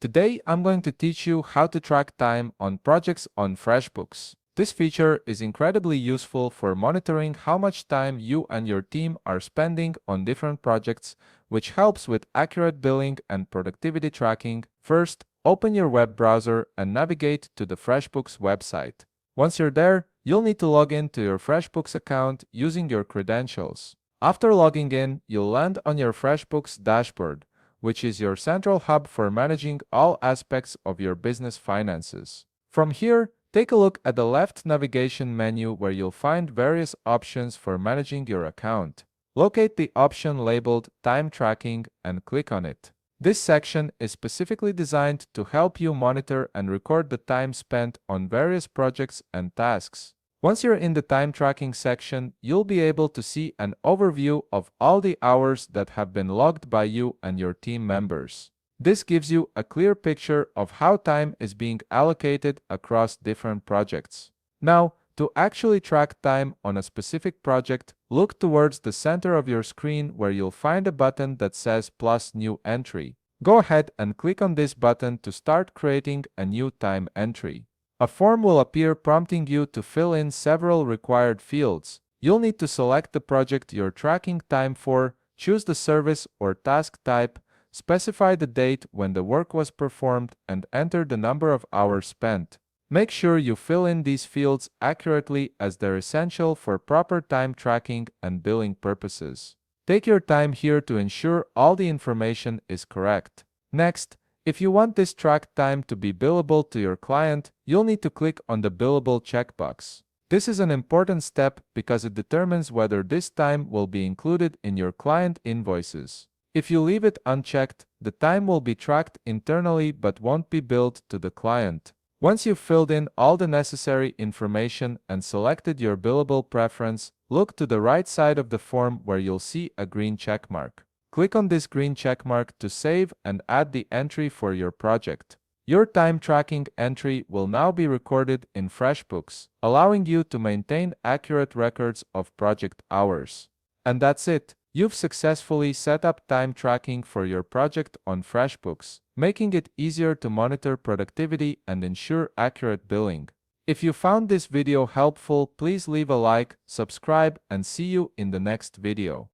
Today, I'm going to teach you how to track time on projects on Freshbooks. This feature is incredibly useful for monitoring how much time you and your team are spending on different projects, which helps with accurate billing and productivity tracking. First, open your web browser and navigate to the Freshbooks website. Once you're there, you'll need to log in to your Freshbooks account using your credentials. After logging in, you'll land on your Freshbooks dashboard, which is your central hub for managing all aspects of your business finances. From here, take a look at the left navigation menu where you'll find various options for managing your account. Locate the option labeled Time Tracking and click on it. This section is specifically designed to help you monitor and record the time spent on various projects and tasks. Once you're in the time tracking section, you'll be able to see an overview of all the hours that have been logged by you and your team members. This gives you a clear picture of how time is being allocated across different projects. Now, to actually track time on a specific project, look towards the center of your screen where you'll find a button that says Plus New Entry. Go ahead and click on this button to start creating a new time entry. A form will appear prompting you to fill in several required fields. You'll need to select the project you're tracking time for, choose the service or task type, specify the date when the work was performed, and enter the number of hours spent. Make sure you fill in these fields accurately as they're essential for proper time tracking and billing purposes. Take your time here to ensure all the information is correct. Next, if you want this tracked time to be billable to your client, you'll need to click on the billable checkbox. This is an important step because it determines whether this time will be included in your client invoices. If you leave it unchecked, the time will be tracked internally but won't be billed to the client. Once you've filled in all the necessary information and selected your billable preference, look to the right side of the form where you'll see a green checkmark. Click on this green checkmark to save and add the entry for your project. Your time tracking entry will now be recorded in Freshbooks, allowing you to maintain accurate records of project hours. And that's it. You've successfully set up time tracking for your project on Freshbooks, making it easier to monitor productivity and ensure accurate billing. If you found this video helpful, please leave a like, subscribe, and see you in the next video.